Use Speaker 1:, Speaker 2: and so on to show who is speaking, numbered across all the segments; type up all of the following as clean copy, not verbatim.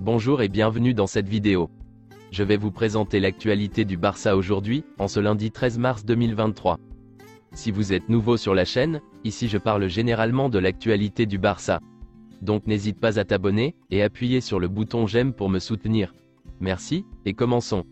Speaker 1: Bonjour et bienvenue dans cette vidéo. Je vais vous présenter l'actualité du Barça aujourd'hui, en ce lundi 13 mars 2023. Si vous êtes nouveau sur la chaîne, ici je parle généralement de l'actualité du Barça. Donc n'hésite pas à t'abonner, et appuyer sur le bouton j'aime pour me soutenir. Merci, et commençons.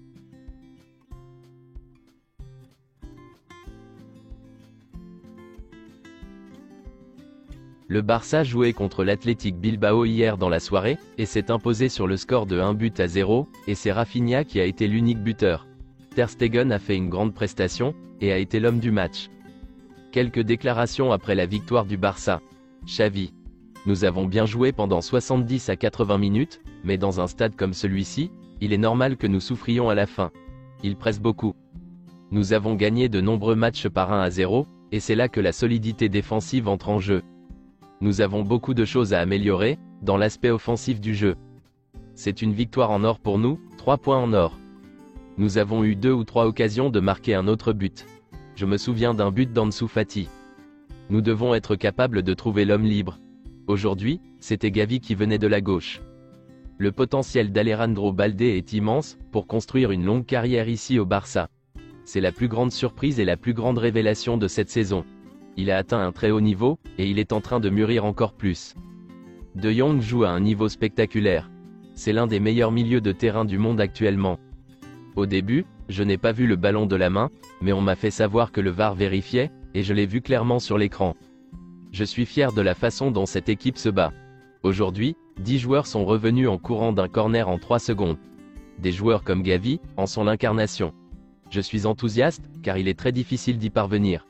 Speaker 1: Le Barça jouait contre l'Athletic Bilbao hier dans la soirée, et s'est imposé sur le score de 1-0, et c'est Rafinha qui a été l'unique buteur. Ter Stegen a fait une grande prestation, et a été l'homme du match. Quelques déclarations après la victoire du Barça. Xavi. Nous avons bien joué pendant 70 à 80 minutes, mais dans un stade comme celui-ci, il est normal que nous souffrions à la fin. Il presse beaucoup. Nous avons gagné de nombreux matchs par 1-0, et c'est là que la solidité défensive entre en jeu. Nous avons beaucoup de choses à améliorer, dans l'aspect offensif du jeu. C'est une victoire en or pour nous, 3 points en or. Nous avons eu 2 ou 3 occasions de marquer un autre but. Je me souviens d'un but d'Ansu Fati. Nous devons être capables de trouver l'homme libre. Aujourd'hui, c'était Gavi qui venait de la gauche. Le potentiel d'Alejandro Balde est immense, pour construire une longue carrière ici au Barça. C'est la plus grande surprise et la plus grande révélation de cette saison. Il a atteint un très haut niveau, et il est en train de mûrir encore plus. De Jong joue à un niveau spectaculaire. C'est l'un des meilleurs milieux de terrain du monde actuellement. Au début, je n'ai pas vu le ballon de la main, mais on m'a fait savoir que le VAR vérifiait, et je l'ai vu clairement sur l'écran. Je suis fier de la façon dont cette équipe se bat. Aujourd'hui, 10 joueurs sont revenus en courant d'un corner en 3 secondes. Des joueurs comme Gavi en sont l'incarnation. Je suis enthousiaste, car il est très difficile d'y parvenir.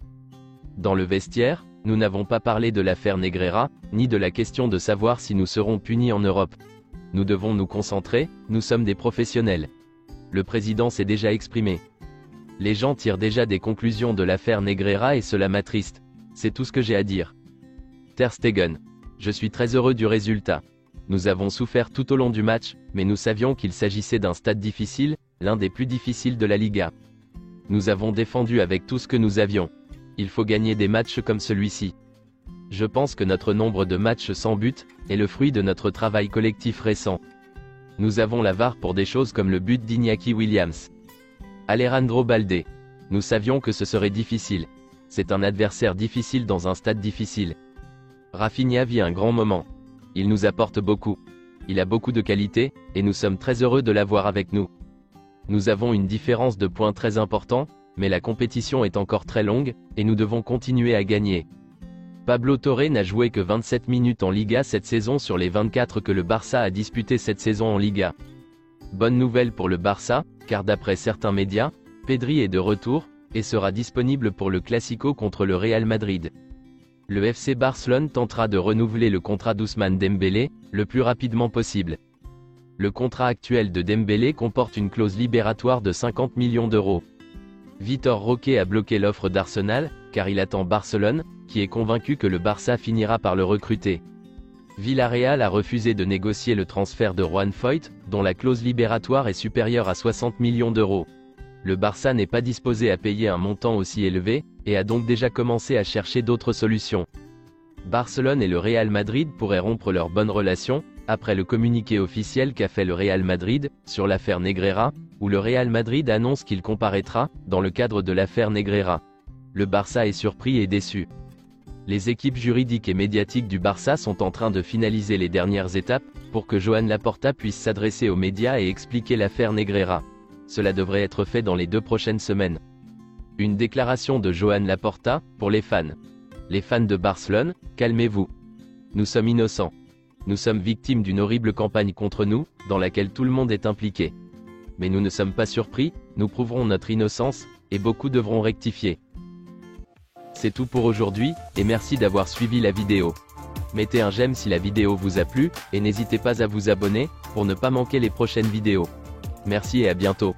Speaker 1: Dans le vestiaire, nous n'avons pas parlé de l'affaire Negreira, ni de la question de savoir si nous serons punis en Europe. Nous devons nous concentrer, nous sommes des professionnels. Le président s'est déjà exprimé. Les gens tirent déjà des conclusions de l'affaire Negreira et cela m'attriste. C'est tout ce que j'ai à dire. Ter Stegen. Je suis très heureux du résultat. Nous avons souffert tout au long du match, mais nous savions qu'il s'agissait d'un stade difficile, l'un des plus difficiles de la Liga. Nous avons défendu avec tout ce que nous avions. Il faut gagner des matchs comme celui-ci. Je pense que notre nombre de matchs sans but est le fruit de notre travail collectif récent. Nous avons la VAR pour des choses comme le but d'Iñaki Williams. Alejandro Balde. Nous savions que ce serait difficile. C'est un adversaire difficile dans un stade difficile. Rafinha vit un grand moment. Il nous apporte beaucoup. Il a beaucoup de qualité, et nous sommes très heureux de l'avoir avec nous. Nous avons une différence de points très importante, mais la compétition est encore très longue, et nous devons continuer à gagner. Pablo Torre n'a joué que 27 minutes en Liga cette saison sur les 24 que le Barça a disputé cette saison en Liga. Bonne nouvelle pour le Barça, car d'après certains médias, Pedri est de retour, et sera disponible pour le Classico contre le Real Madrid. Le FC Barcelone tentera de renouveler le contrat d'Ousmane Dembélé, le plus rapidement possible. Le contrat actuel de Dembélé comporte une clause libératoire de 50 millions d'euros. Vitor Roque a bloqué l'offre d'Arsenal, car il attend Barcelone, qui est convaincu que le Barça finira par le recruter. Villarreal a refusé de négocier le transfert de Juan Foyth, dont la clause libératoire est supérieure à 60 millions d'euros. Le Barça n'est pas disposé à payer un montant aussi élevé, et a donc déjà commencé à chercher d'autres solutions. Barcelone et le Real Madrid pourraient rompre leurs bonnes relations, après le communiqué officiel qu'a fait le Real Madrid, sur l'affaire Negreira, où le Real Madrid annonce qu'il comparaîtra, dans le cadre de l'affaire Negreira. Le Barça est surpris et déçu. Les équipes juridiques et médiatiques du Barça sont en train de finaliser les dernières étapes, pour que Joan Laporta puisse s'adresser aux médias et expliquer l'affaire Negreira. Cela devrait être fait dans les 2 prochaines semaines. Une déclaration de Joan Laporta, pour les fans. Les fans de Barcelone, calmez-vous. Nous sommes innocents. Nous sommes victimes d'une horrible campagne contre nous, dans laquelle tout le monde est impliqué. Mais nous ne sommes pas surpris, nous prouverons notre innocence, et beaucoup devront rectifier. C'est tout pour aujourd'hui, et merci d'avoir suivi la vidéo. Mettez un j'aime si la vidéo vous a plu, et n'hésitez pas à vous abonner, pour ne pas manquer les prochaines vidéos. Merci et à bientôt.